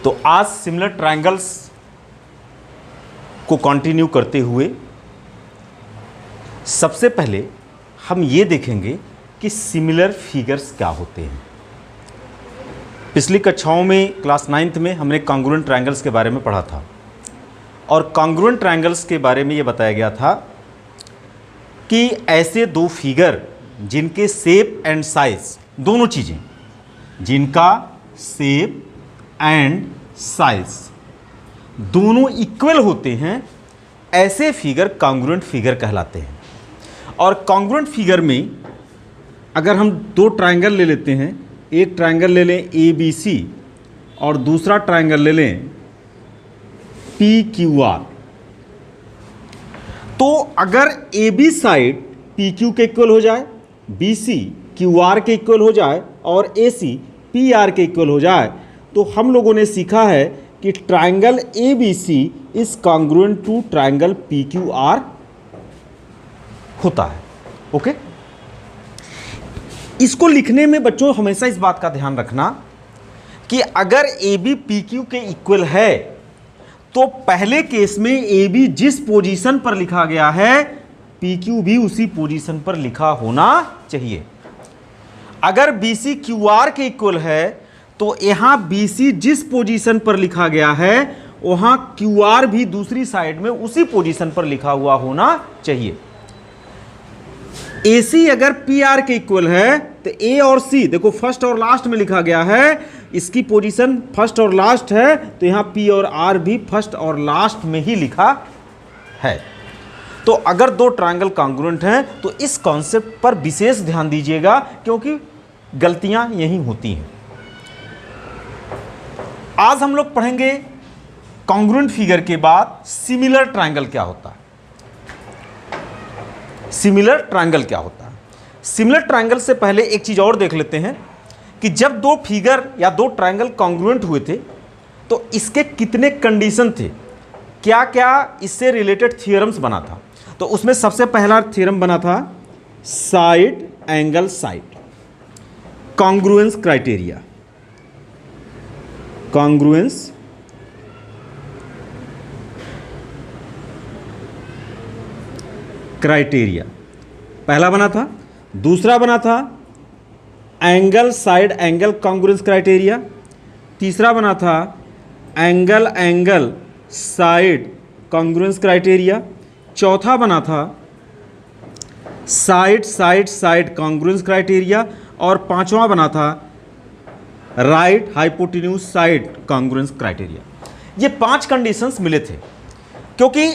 तो आज similar triangles को कंटिन्यू करते हुए सबसे पहले हम ये देखेंगे कि सिमिलर फिगर्स क्या होते हैं। पिछली कक्षाओं में क्लास 9th में हमने कॉन्ग्रुएंट ट्रायंगल्स के बारे में पढ़ा था और कॉन्ग्रुएंट ट्रायंगल्स के बारे में ये बताया गया था कि ऐसे दो फिगर जिनके शेप एंड साइज, दोनों चीज़ें, जिनका शेप एंड साइज दोनों इक्वल होते हैं, ऐसे फिगर कॉन्ग्रुएंट फिगर कहलाते हैं। और कॉन्ग्रुएंट फिगर में अगर हम दो ट्रायंगल ले लेते हैं, एक ट्रायंगल ले लें ABC और दूसरा ट्रायंगल ले लें PQR, तो अगर AB साइड PQ के इक्वल हो जाए, BC QR के इक्वल हो जाए और AC PR के इक्वल हो जाए, तो हम लोगों ने सीखा है कि triangle ABC is congruent to triangle PQR होता है। ओके, इसको लिखने में बच्चों हमेशा इस बात का ध्यान रखना कि अगर AB PQ के इक्वल है तो पहले केस में AB जिस पोजीशन पर लिखा गया है PQ भी उसी पोजीशन पर लिखा होना चाहिए। अगर BC QR के इक्वल है तो यहां BC जिस पोजीशन पर लिखा गया है वहां QR भी दूसरी साइड में उसी पोजीशन पर लिखा हुआ होना चाहिए। AC अगर PR के इक्वल है तो A और C देखो फर्स्ट और लास्ट में लिखा गया है, इसकी पोजीशन फर्स्ट और लास्ट है, तो यहां P और R भी फर्स्ट और लास्ट में ही लिखा है। तो अगर दो ट्रायंगल कॉन्ग्रुएंट हैं तो इस कॉन्सेप्ट पर विशेष ध्यान दीजिएगा क्योंकि गलतियां यही होती हैं। आज हम लोग पढ़ेंगे कॉन्ग्रुएंट फिगर के बाद सिमिलर ट्रायंगल क्या होता है। सिमिलर ट्रायंगल क्या होता है? सिमिलर ट्रायंगल से पहले एक चीज और देख लेते हैं कि जब दो फिगर या दो ट्रायंगल कॉन्ग्रुएंट हुए थे तो इसके कितने कंडीशन थे, क्या क्या इससे रिलेटेड थ्योरम्स बना था। तो उसमें सबसे पहला थ्योरम बना था side angle side, congruence criteria, congruence criteria पहला बना था। दूसरा बना था angle side angle congruence criteria. तीसरा बना था angle angle side congruence criteria. चौथा बना था side side side congruence criteria. और पांचवा बना था right hypotenuse side congruence criteria. ये 5 कंडीशंस मिले थे क्योंकि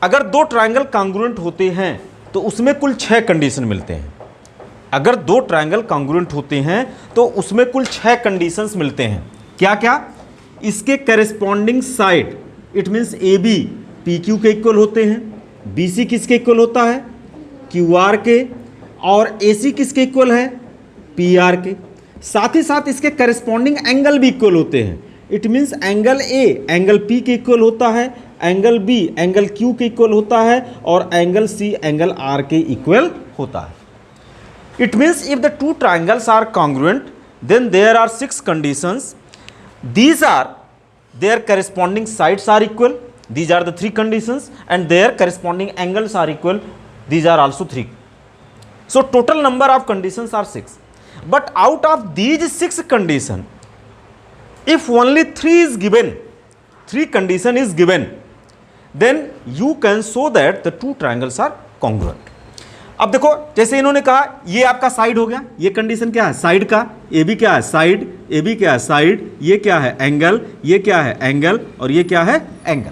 अगर दो ट्रायंगल कॉन्ग्रुएंट होते हैं तो उसमें कुल 6 कंडीशन मिलते हैं। अगर दो ट्रायंगल कॉन्ग्रुएंट होते हैं तो उसमें कुल 6 कंडीशंस मिलते हैं। क्या क्या? इसके corresponding side, it means AB PQ के इक्वल होते हैं, BC किसके इक्वल होता है? QR के, और AC किसके इक्वल है? PR के। साथ ही साथ इसके करेस्पॉन्डिंग एंगल भी इक्वल होते हैं। It means angle A angle P के इक्वल होता है, एंगल B एंगल Q के इक्वल होता है और एंगल C एंगल R के इक्वल होता है। It means if the two triangles are congruent then there are 6 conditions. These are their corresponding sides are equal, these are the 3 conditions, and their corresponding angles are equal, these are also 3. So total number of conditions are 6. But out of these 6 conditions, if only 3 is given, 3 condition is given, then you can show that the two triangles are congruent. अब देखो जैसे इन्होंने कहा ये आपका side हो गया, ये कंडीशन क्या है? साइड का। ए बी क्या है? साइड। ए बी क्या है? साइड। ये क्या है? एंगल। ये क्या है? एंगल। और ये क्या है? एंगल।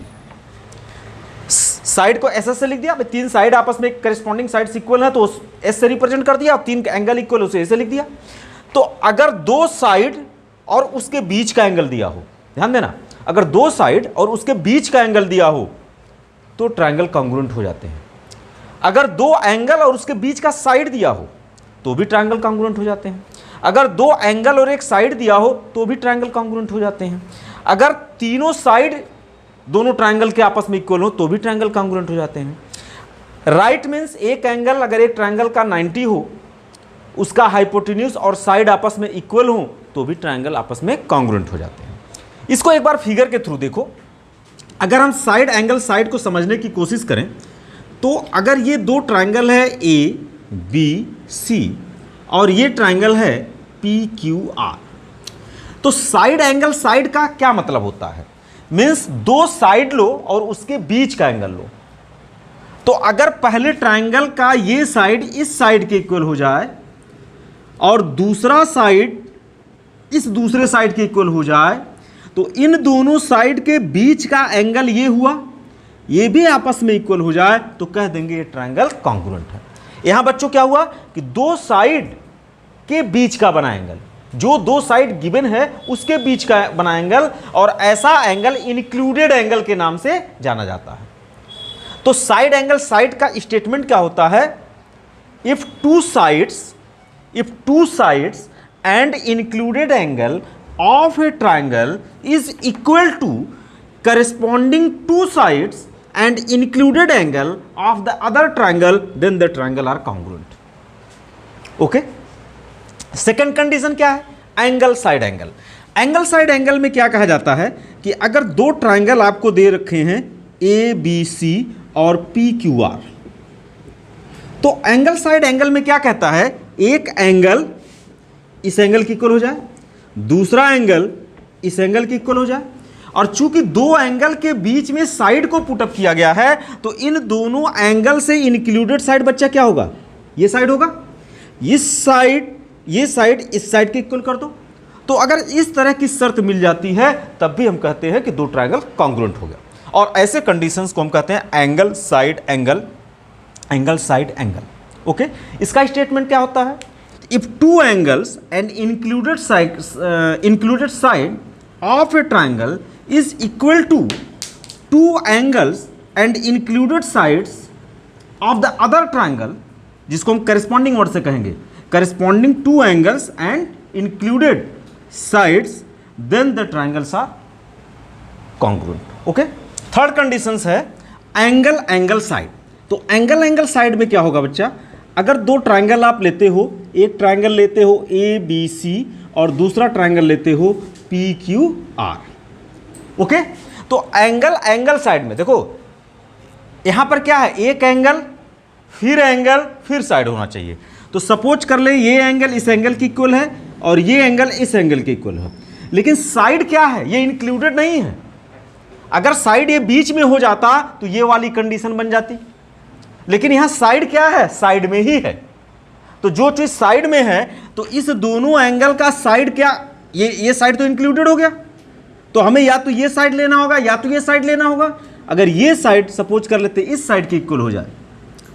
साइड को एस से लिख दिया, 3 साइड आपस में करेस्पॉन्डिंग साइड्स इक्वल है तो एस से रिप्रेजेंट कर दिया, और 3 एंगल इक्वल उसे ऐसे लिख दिया। तो अगर 2 साइड और उसके बीच का एंगल दिया हो, ध्यान देना, अगर 2 साइड और उसके बीच का एंगल दिया हो तो ट्रायंगल कॉन्ग्रुएंट हो जाते हैं। अगर 2 एंगल और उसके बीच का साइड दिया हो तो भी ट्रायंगल कॉन्ग्रुएंट हो जाते हैं। अगर 2 एंगल और एक साइड दिया हो तो भी ट्रायंगल कॉन्ग्रुएंट हो जाते हैं। अगर तीनों साइड दोनों ट्रायंगल के आपस में इक्वल हो तो भी ट्रायंगल कॉन्ग्रुएंट हो जाते हैं। राइट मीन्स एक एंगल अगर एक ट्रायंगल का 90 हो, उसका हाइपोटेन्यूज और साइड आपस में इक्वल हो तो भी ट्रायंगल आपस में कॉन्ग्रुएंट हो जाते हैं। इसको एक बार फिगर के थ्रू देखो। अगर हम साइड एंगल साइड को समझने की कोशिश करें तो अगर ये दो ट्रायंगल है ए बी सी और ये ट्रायंगल है पी क्यू आर, तो साइड एंगल साइड का क्या मतलब होता है? मीन्स दो साइड लो और उसके बीच का एंगल लो। तो अगर पहले ट्रायंगल का ये साइड इस साइड के इक्वल हो जाए और दूसरा साइड इस दूसरे साइड के इक्वल हो जाए, तो इन दोनों साइड के बीच का एंगल ये हुआ, ये भी आपस में इक्वल हो जाए, तो कह देंगे ये ट्रायंगल कॉन्ग्रुएंट है। यहां बच्चों क्या हुआ कि दो साइड के बीच का बना एंगल, जो दो साइड गिवन है उसके बीच का बना एंगल, और ऐसा एंगल इंक्लूडेड एंगल के नाम से जाना जाता है। तो साइड एंगल साइड का स्टेटमेंट क्या होता है? If two sides and included angle of a triangle is equal to corresponding two sides and included angle of the other triangle, then the triangle are congruent. Okay? Second condition क्या है? Angle side angle. Angle side angle में क्या कहा जाता है कि अगर दो ट्रायंगल आपको दे रखे हैं ए बी सी और पी क्यू आर, तो एंगल साइड एंगल में क्या कहता है? एक एंगल इस एंगल की इक्वल हो जाए, दूसरा एंगल इस एंगल की इक्वल हो जाए, और चूंकि दो एंगल के बीच में साइड को पुटअप किया गया है, तो इन दोनों एंगल से इंक्लूडेड साइड बच्चा क्या होगा? ये साइड होगा। इस साइड ये साइड इस साइड के इक्वल कर दो। तो अगर इस तरह की शर्त मिल जाती है तब भी हम कहते हैं कि दो ट्रायंगल कॉन्ग्रुएंट हो गया। और ऐसे कंडीशंस को हम कहते हैं angle side angle, angle side angle. Okay, इसका स्टेटमेंट क्या होता है? If two angles and included side of a triangle is equal to two angles and included sides of the other triangle, जिसको हम corresponding वर्ड से कहेंगे, corresponding two angles and included sides, then the triangles are congruent. Okay? Third conditions है angle angle side. तो angle angle side में क्या होगा बच्चा? अगर दो ट्रायंगल आप लेते हो, एक ट्रायंगल लेते हो ए बी सी और दूसरा ट्रायंगल लेते हो पी क्यू आर। ओके, तो एंगल एंगल साइड में देखो यहां पर क्या है? एक एंगल फिर साइड होना चाहिए। तो सपोज कर ले ये एंगल इस एंगल की इक्वल है और ये एंगल इस एंगल की इक्वल है, लेकिन साइड क्या है? ये इंक्लूडेड नहीं है। अगर साइड ये बीच में हो जाता तो ये वाली कंडीशन बन जाती, लेकिन यहां साइड क्या है? साइड में ही है। तो जो चीज साइड में है, तो इस दोनों एंगल का साइड क्या? ये साइड तो इंक्लूडेड हो गया, तो हमें या तो ये साइड लेना होगा या तो ये साइड लेना होगा। अगर ये साइड सपोज कर लेते इस साइड के इक्वल हो जाए,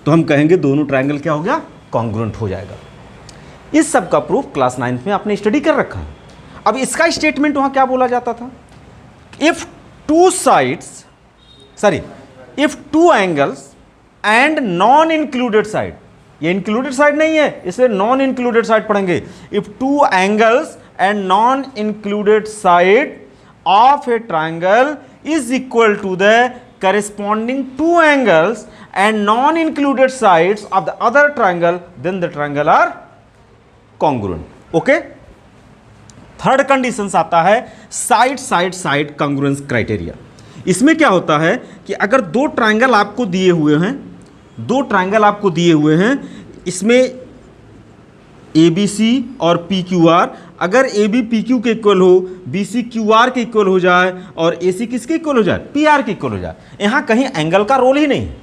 तो हम कहेंगे दोनों ट्रायंगल क्या हो गया? कॉन्ग्रुएंट हो जाएगा। इस सब का प्रूफ क्लास 9th में आपने स्टडी कर रखा है। अब इसका स्टेटमेंट वहां क्या बोला जाता था? If two angles and non included side, ये इंक्लूडेड साइड नहीं है इसलिए नॉन इंक्लूडेड साइड पढ़ेंगे। If two angles and non included side of a triangle is equal to the corresponding two angles and non-included sides of the other triangle, then the triangle are congruent. Okay? Third condition आता है side side side congruence criteria. इसमें क्या होता है कि अगर दो triangle आपको दिए हुए हैं, इसमें ए बी सी और पी क्यू आर, अगर ए बी पी क्यू के इक्वल हो, बी सी क्यू आर के इक्वल हो जाए और ए सी किसके इक्वल हो जाए? पी आर के इक्वल हो जाए, यहां कहीं एंगल का रोल ही नहीं है।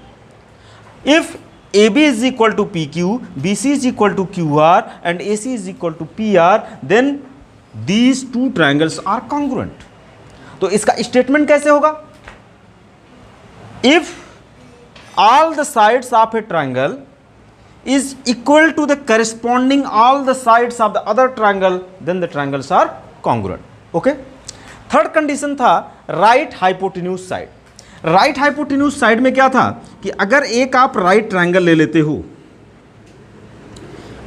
If A B is equal to P Q, B C is equal to Q R and A C is equal to P R, then these two triangles are congruent. तो इसका statement कैसे होगा? If all the sides of a triangle is equal to the corresponding all the sides of the other triangle, then the triangles are congruent. Okay? Third condition था right hypotenuse side. Right hypotenuse side में क्या था कि अगर एक आप right triangle ले लेते हो,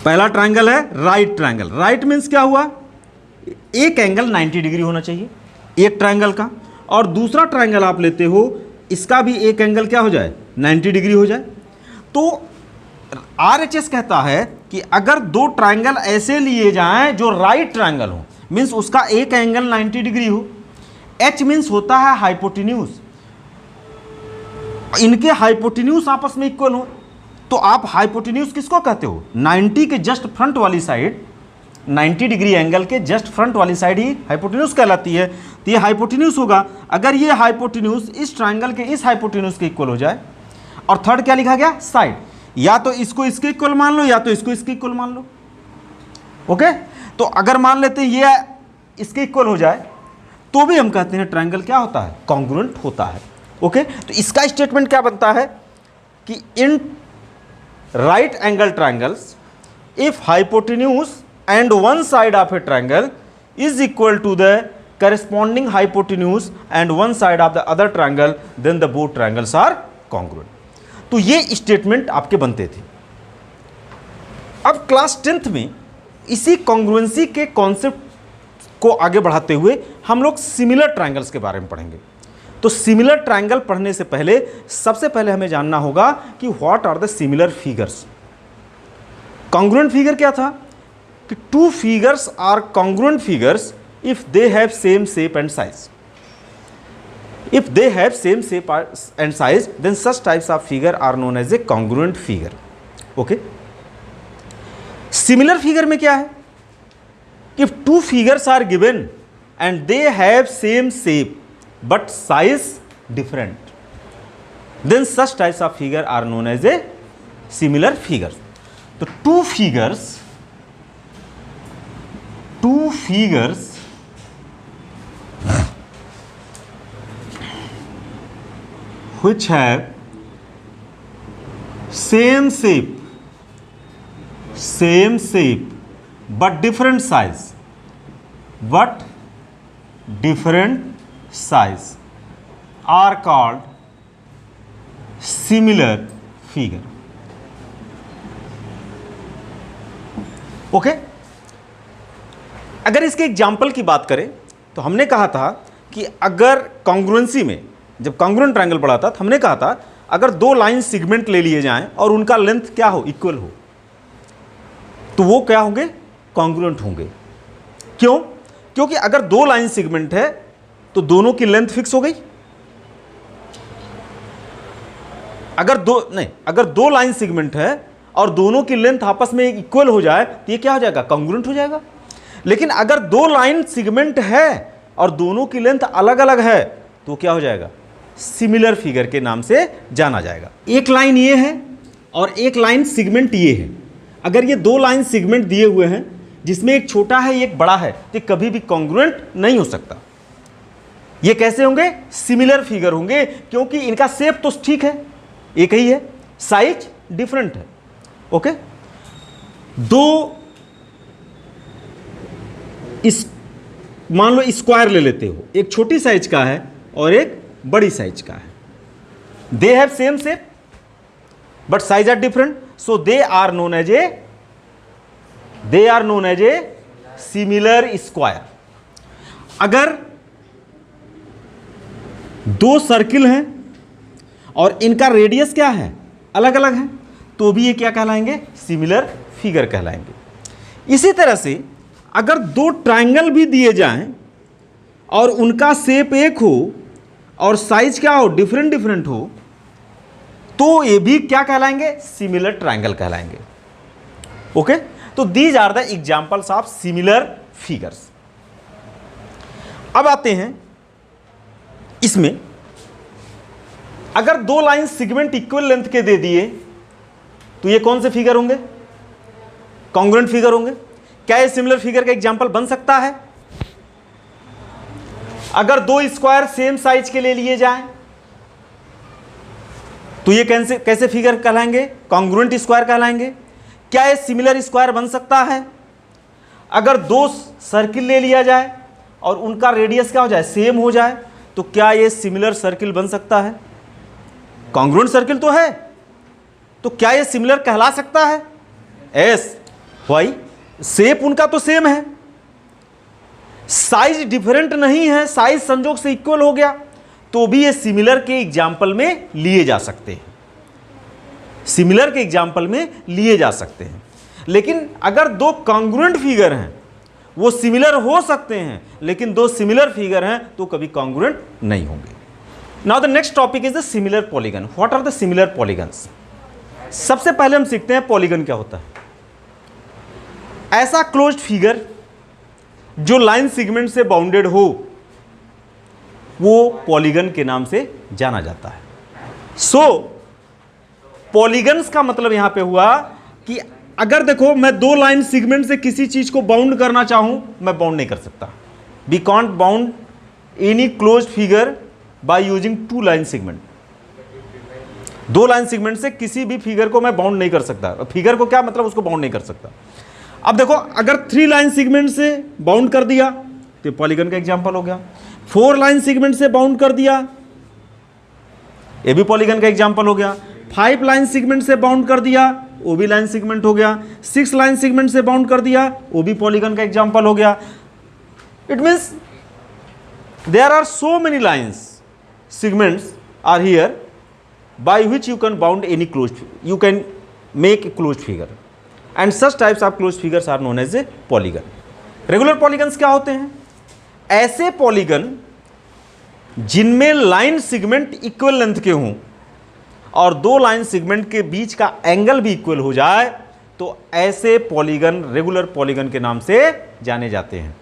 पहला ट्रायंगल है राइट ट्रायंगल। राइट मीन्स क्या हुआ? एक एंगल 90 डिग्री होना चाहिए एक ट्रायंगल का, और दूसरा ट्रायंगल आप लेते हो, इसका भी एक एंगल क्या हो जाए? 90 डिग्री हो जाए। तो RHS कहता है कि अगर दो ट्रायंगल ऐसे लिए जाएं जो राइट ट्रायंगल हो, मीन्स उसका एक एंगल 90 डिग्री हो, एच मीन्स होता है हाइपोटेन्यूज, इनके हाइपोटेन्यूज आपस में इक्वल हो तो आप हाइपोटेन्यूज किसको कहते हो? 90 के जस्ट फ्रंट वाली साइड, 90 डिग्री एंगल के जस्ट फ्रंट वाली साइड ही हाइपोटेन्यूज कहलाती है। तो ये हाइपोटेन्यूज होगा। अगर ये हाइपोटेन्यूज इस ट्रायंगल के इस हाइपोटेन्यूज के इक्वल हो जाए, और थर्ड क्या लिखा गया? साइड। या तो इसको इसके इक्वल मान लो या तो इसको इसके इक्वल मान लो। ओके, तो अगर मान लेते हैं ये इसके इक्वल हो जाए तो भी हम कहते हैं ट्रायंगल क्या होता है? कॉन्ग्रुएंट होता है। ओके, तो इसका स्टेटमेंट क्या बनता है कि in right angle triangles if hypotenuse and one side of a triangle is equal to the corresponding hypotenuse and one side of the other triangle, then the both triangles are congruent. तो ये statement आपके बनते थे। अब class 10th में इसी congruency के concept को आगे बढ़ाते हुए हम लोग सिमिलर ट्रायंगल्स के बारे में पढ़ेंगे। तो सिमिलर ट्रायंगल पढ़ने से पहले सबसे पहले हमें जानना होगा कि what are the similar figures. Congruent figure क्या था? कि two figures are congruent figures if they have same shape and size. If they have same shape and size, then such types of figure are known as a congruent figure. Okay? Similar figure में क्या है? If two figures are given and they have same shape but size different, then such types of figure are known as a similar figures. तो two figures which have same shape but different size are called similar figure. Okay, अगर इसके example की बात करें तो हमने कहा था कि अगर कॉन्ग्रुएंसी में जब कॉन्ग्रुएंट ट्रायंगल पढ़ा था तो हमने कहा था अगर दो लाइन सेगमेंट ले लिए जाएं और उनका लेंथ क्या हो? इक्वल हो, तो वो क्या होंगे? कॉन्ग्रुएंट होंगे। क्यों? क्योंकि अगर दो लाइन सेगमेंट है तो दोनों की लेंथ फिक्स हो गई। अगर दो लाइन सेगमेंट है और दोनों की लेंथ आपस में इक्वल हो जाए तो ये क्या हो जाएगा? कॉन्ग्रुएंट हो जाएगा। लेकिन अगर दो लाइन सेगमेंट है और दोनों की लेंथ अलग अलग है तो क्या हो जाएगा? सिमिलर फिगर के नाम से जाना जाएगा। एक लाइन ये है और एक लाइन सेगमेंट ये है। अगर ये दो लाइन सेगमेंट दिए हुए हैं जिसमें एक छोटा है एक बड़ा है तो कभी भी कॉन्ग्रुएंट नहीं हो सकता। ये कैसे होंगे? सिमिलर फिगर होंगे क्योंकि इनका शेप तो ठीक है, एक ही है, साइज डिफरेंट है। ओके, दो इस मान लो स्क्वायर ले लेते हो, एक छोटी साइज का है और एक बड़ी साइज का है। They have same shape but size are different, so they are known as a similar square. अगर दो सर्किल हैं और इनका रेडियस क्या है? अलग अलग है, तो भी ये क्या कहलाएंगे? सिमिलर फिगर कहलाएंगे। इसी तरह से अगर दो ट्रायंगल भी दिए जाएं और उनका शेप एक हो और साइज क्या हो? डिफरेंट हो, तो ये भी क्या कहलाएंगे? सिमिलर ट्रायंगल कहलाएंगे। ओके, तो these are the examples of similar figures. अब आते हैं इसमें, अगर दो लाइन सेगमेंट इक्वल लेंथ के दे दिए तो ये कौन से फिगर होंगे? कॉन्ग्रुएंट फिगर होंगे। क्या ये सिमिलर फिगर का एग्जांपल बन सकता है? अगर दो स्क्वायर सेम साइज के ले लिए जाएं तो ये कैसे फिगर कहलाएंगे? कॉन्ग्रुएंट स्क्वायर कहलाएंगे। क्या ये सिमिलर स्क्वायर बन सकता है? अगर दो सर्किल ले लिया जाए और उनका रेडियस क्या हो जाए? सेम हो जाए, तो क्या ये सिमिलर सर्किल बन सकता है? कॉन्ग्रुएंट सर्किल तो है, तो क्या ये सिमिलर कहला सकता है? एस वाई, शेप उनका तो सेम है, साइज डिफरेंट नहीं है, साइज संजोग से इक्वल हो गया, तो भी ये सिमिलर के एग्जाम्पल में लिए जा सकते हैं। सिमिलर के एग्जाम्पल में लिए जा सकते हैं। लेकिन अगर दो कॉन्ग्रुएंट फिगर हैं वो सिमिलर हो सकते हैं, लेकिन दो सिमिलर फिगर हैं तो कभी कॉन्ग्रुएंट नहीं होंगे। Now the next topic is the similar polygon. What are the similar polygons? सबसे पहले हम सीखते हैं पॉलीगन क्या होता है। ऐसा क्लोज्ड फिगर जो लाइन सेगमेंट से बाउंडेड हो वो पॉलीगन के नाम से जाना जाता है। सो पॉलीगन्स का मतलब यहां पे हुआ कि अगर देखो मैं दो लाइन सेगमेंट से किसी चीज को बाउंड करना चाहूं, मैं बाउंड नहीं कर सकता। We can't bound any closed figure by using two line segment. दो लाइन सेगमेंट से किसी भी फिगर को मैं बाउंड नहीं कर सकता। फिगर को क्या मतलब, उसको बाउंड नहीं कर सकता। अब देखो अगर थ्री लाइन सेगमेंट से बाउंड कर दिया तो पॉलीगन का एग्जांपल हो गया। फोर लाइन सेगमेंट से बाउंड कर दिया, ये भी पॉलीगन का एग्जांपल हो गया। फाइव लाइन सेगमेंट से बाउंड कर दिया, वो भी लाइन सेगमेंट हो गया। सिक्स लाइन सेगमेंट से बाउंड कर दिया, वो भी पॉलीगन का एग्जांपल हो गया। It means there are so many lines segments are here by which you can bound any closed, you can make a closed figure, and such types of closed figures are known as a polygon. Regular polygons क्या होते हैं? ऐसे polygon जिनमें line segment equal length के हों और दो line segment के बीच का एंगल भी इक्वल हो जाए, तो ऐसे पॉलीगन रेगुलर पॉलीगन के नाम से जाने जाते हैं।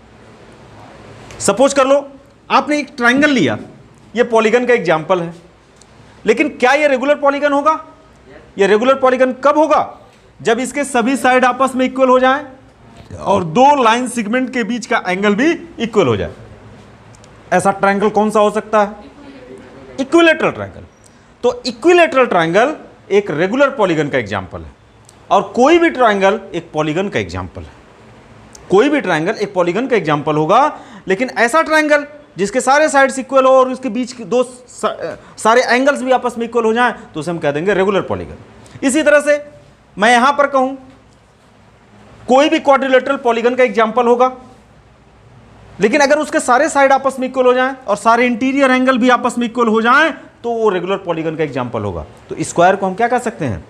सपोज कर लो आपने एक ट्राइंगल लिया, यह पॉलीगन का एग्जाम्पल है, लेकिन क्या यह रेगुलर पॉलीगन होगा? यह रेगुलर पॉलीगन कब होगा? जब इसके सभी साइड आपस में इक्वल हो जाएं और दो लाइन सेगमेंट के बीच का एंगल भी इक्वल हो जाए। ऐसा ट्रायंगल कौन सा हो सकता है? Equilateral triangle. तो इक्विलेटरल ट्रायंगल एक रेगुलर पॉलीगन का एग्जांपल है, और कोई भी ट्रायंगल एक पॉलीगन का एग्जांपल है। कोई भी ट्रायंगल एक पॉलीगन का एग्जांपल होगा, लेकिन ऐसा ट्रायंगल जिसके सारे साइड्स इक्वल हो और उसके बीच के दो सारे एंगल्स भी आपस में इक्वल हो जाएं, तो उसे हम कह देंगे रेगुलर पॉलीगन। इसी तरह से मैं यहां पर कहूं कोई भी क्वाड्रिलेटरल पॉलीगन का एग्जांपल होगा, लेकिन अगर उसके सारे साइड आपस में इक्वल हो जाएं और सारे इंटीरियर एंगल भी आपस में इक्वल हो जाएं, तो वो रेगुलर पॉलीगन का एग्जांपल होगा। तो स्क्वायर को हम क्या कह सकते हैं?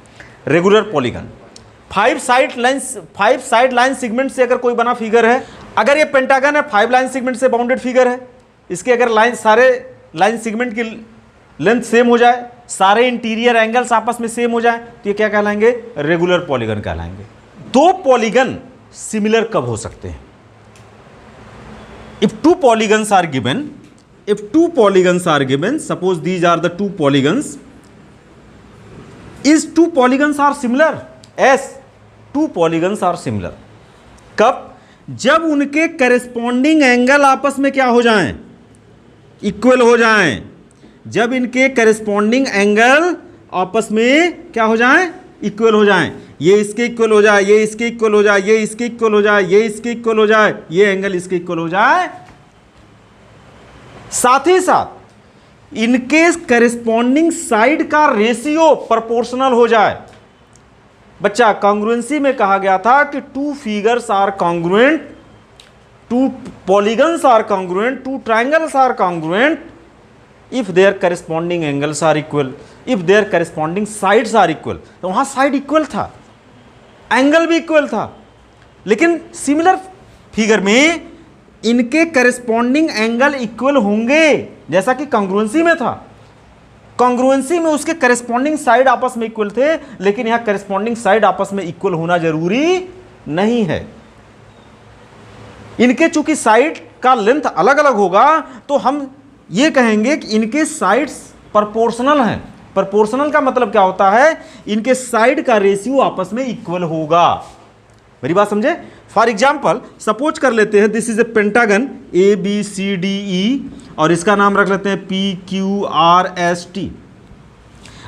Regular polygon. Five side line segment से अगर कोई बना फिगर है, अगर ये पेंटागन है, फाइव लाइन सेगमेंट से बाउंडेड फिगर है, इसके अगर सारे लाइन सेगमेंट की लेंथ सेम हो जाए, सारे इंटीरियर एंगल्स आपस में सेम हो जाए, तो ये क्या कहलाएंगे? रेगुलर पॉलीगन कहलाएंगे। दो पॉलीगन सिमिलर कब हो सकते हैं? If two polygons are given, suppose these are the two polygons, is two polygons are similar? Yes, two polygons are similar. कब? जब उनके करेस्पॉन्डिंग एंगल आपस में क्या हो जाएं? इक्वल हो जाएं। जब इनके करेस्पॉन्डिंग एंगल आपस में क्या हो जाएं? इक्वल हो जाएं। ये इसके इक्वल हो जाए, ये इसके इक्वल हो जाए, ये इसके इक्वल हो जाए, ये इसके इक्वल हो जाए, ये एंगल इसके इक्वल हो जाए। साथ ही साथ इनके करेस्पॉन्डिंग साइड का रेशियो प्रोपोर्शनल हो जाए। बच्चा, कॉन्ग्रुएंसी में कहा गया था कि two figures are congruent, two polygons are congruent, two triangles are congruent if their corresponding angles are equal, if their corresponding sides are equal. तो वहां साइड इक्वल था, एंगल भी इक्वल था, लेकिन सिमिलर फिगर में इनके करेस्पॉन्डिंग एंगल इक्वल होंगे, जैसा कि कॉन्ग्रुएंसी में था। कॉन्ग्रुएंसी में उसके करेस्पॉन्डिंग साइड आपस में इक्वल थे, लेकिन यहां करेस्पॉन्डिंग साइड आपस में इक्वल होना जरूरी नहीं है। इनके चूंकि साइड का लेंथ अलग अलग होगा, तो हम ये कहेंगे कि इनके साइड्स प्रोपोर्शनल हैं। प्रोपोर्शनल का मतलब क्या होता है? इनके साइड का रेशियो आपस में इक्वल होगा। मेरी बात समझे? फॉर एग्जाम्पल सपोज कर लेते हैं, this is a pentagon ABCDE, और इसका नाम रख लेते हैं PQRST।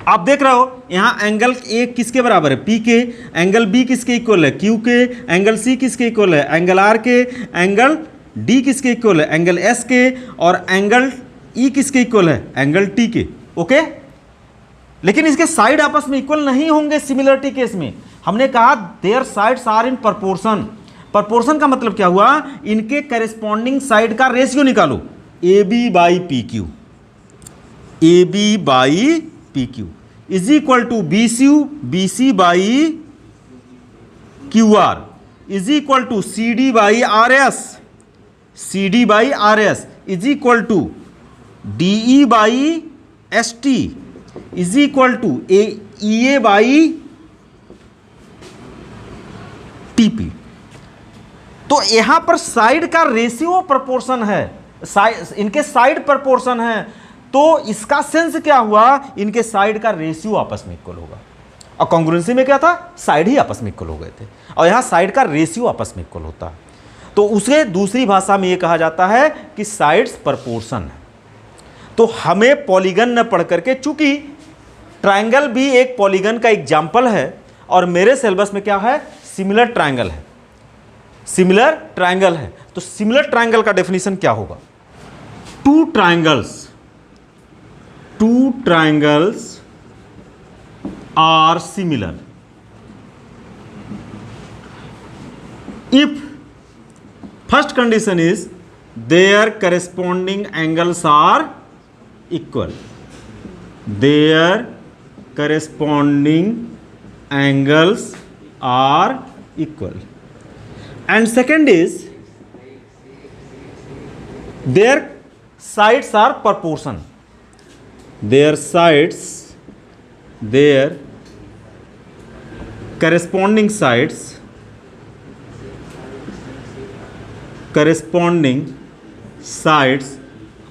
आप देख रहे हो यहां एंगल A किसके बराबर है? P के। एंगल B किसके इक्वल है? Q के। एंगल C किसके इक्वल है? एंगल R के। एंगल D किसके इक्वल है? एंगल S के। और एंगल E किसके इक्वल है? एंगल T के। ओके, लेकिन इसके साइड आपस में इक्वल नहीं होंगे। सिमिलरिटी केस में हमने कहा their sides are in proportion. Proportion का मतलब क्या हुआ? इनके करेस्पॉन्डिंग साइड का रेशियो निकालो, AB/PQ, AB/PQ is equal to BC/QR is equal to C D by R S, C D by R S is equal to D E by S T is equal to E A by T P. तो यहां पर side का ratio proportion है, इनके side proportion है, तो इसका sense क्या हुआ, इनके साइड का रेशियो आपस में इक्वल होगा। और कॉन्ग्रुएंसी में क्या था, साइड ही आपस में इक्वल हो गए थे, और यहां साइड का रेशियो आपस में इक्वल होता है। तो उसे दूसरी भाषा में यह कहा जाता है कि साइड्स प्रोपोर्शन है। तो हमें पॉलीगन न पढ़ करके, चूंकि ट्रायंगल भी एक पॉलीगन का एग्जाम्पल है, और मेरे सिलेबस में क्या है, सिमिलर ट्रायंगल है, सिमिलर ट्रायंगल है। तो सिमिलर ट्रायंगल का डेफिनेशन क्या होगा, two triangles are similar if first condition is their corresponding angles are equal, their corresponding angles are equal, and second is their sides are proportion, their corresponding sides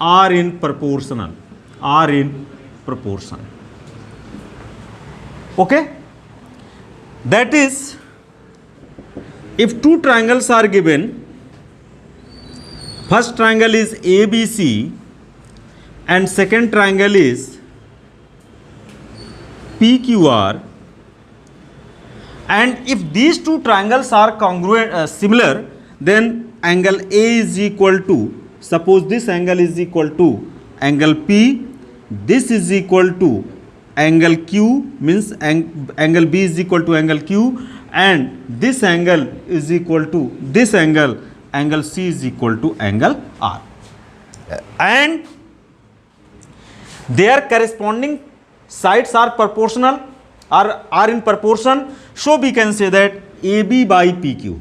are in proportion, okay, that is if two triangles are given, first triangle is ABC and second triangle is PQR, and if these two triangles are congruent, similar, then angle A is equal to, suppose this angle is equal to angle P, this is equal to angle Q, means angle B is equal to angle Q, and this angle is equal to this angle, angle C is equal to angle R, and their corresponding sides are proportional, are in proportion, so we can say that AB by PQ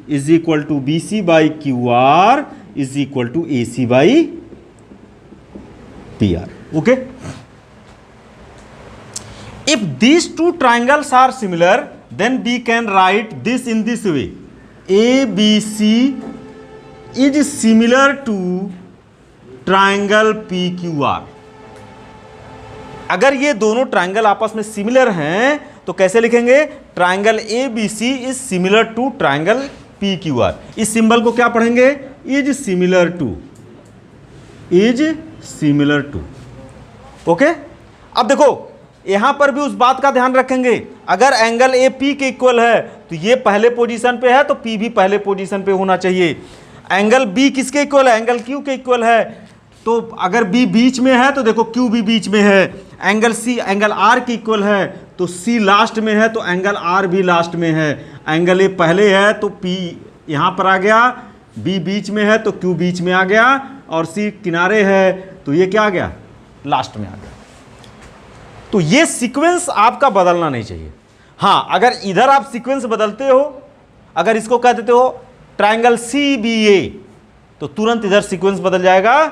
is equal to BC by QR is equal to AC by PR, okay. If these two triangles are similar, then we can write this in this way, ABC is similar to triangle PQR। अगर ये दोनों triangle आपस में similar हैं तो कैसे लिखेंगे, triangle ABC is similar to triangle PQR। इस सिंबल को क्या पढ़ेंगे, इज सिमिलर टू, ओके। अब देखो यहां पर भी उस बात का ध्यान रखेंगे, अगर एंगल AP के इक्वल है तो ये पहले पोजीशन पे है तो P भी पहले पोजीशन पे होना चाहिए। एंगल B किसके इक्वल है, एंगल Q के इक्वल है, तो अगर B बीच में है तो देखो Q भी बीच में है। एंगल C एंगल R के इक्वल है तो C लास्ट में है तो एंगल R भी लास्ट में है। एंगल A पहले है तो P यहाँ पर आ गया, B बीच में है तो Q बीच में आ गया, और C किनारे है तो ये क्या आ गया, लास्ट में आ गया। तो ये सीक्वेंस आपका बदलना नहीं चाहिए। हाँ, अगर इधर आप सीक्वेंस बदलते हो, अगर इसको कह देते हो ट्रायंगल CBA तो तुरंत इधर सीक्वेंस बदल जाएगा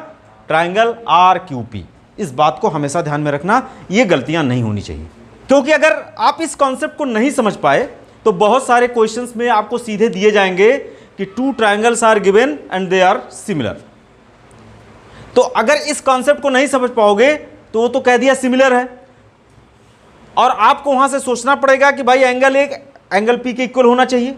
ट्रायंगल RQP। इस बात को हमेशा ध्यान में रखना, ये गलतियां नहीं होनी चाहिए, क्योंकि अगर आप इस कॉन्सेप्ट को नहीं समझ पाए तो बहुत सारे क्वेश्चंस में आपको सीधे दिए जाएंगे कि two triangles are given and they are similar. तो अगर इस कॉन्सेप्ट को नहीं समझ पाओगे तो वो तो कह दिया सिमिलर है, और आपको वहां से सोचना पड़ेगा कि भाई एंगल एक एंगल P के इक्वल होना चाहिए।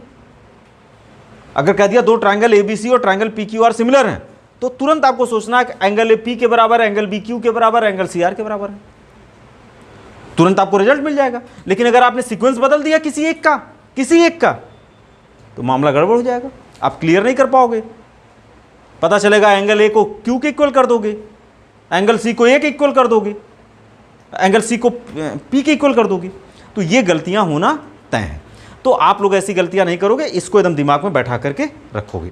अगर कह दिया दो ट्रायंगल ABC और ट्रायंगल PQR सिमिलर हैं तो तुरंत आपको सोचना है कि एंगल AP के बराबर, एंगल BQ के बराबर, एंगल CR के बराबर है, तुरंत आपको रिजल्ट मिल जाएगा। लेकिन अगर आपने सीक्वेंस बदल दिया किसी एक का तो मामला गड़बड़ हो जाएगा, आप क्लियर नहीं कर पाओगे। पता चलेगा एंगल A को Q के इक्वल कर दोगे, एंगल C को A के इक्वल कर दोगे, एंगल C को P के इक्वल कर दोगे, तो ये गलतियां होना तय है। तो आप लोग ऐसी गलतियां नहीं करोगे, इसको एकदम दिमाग में बैठा करके रखोगे।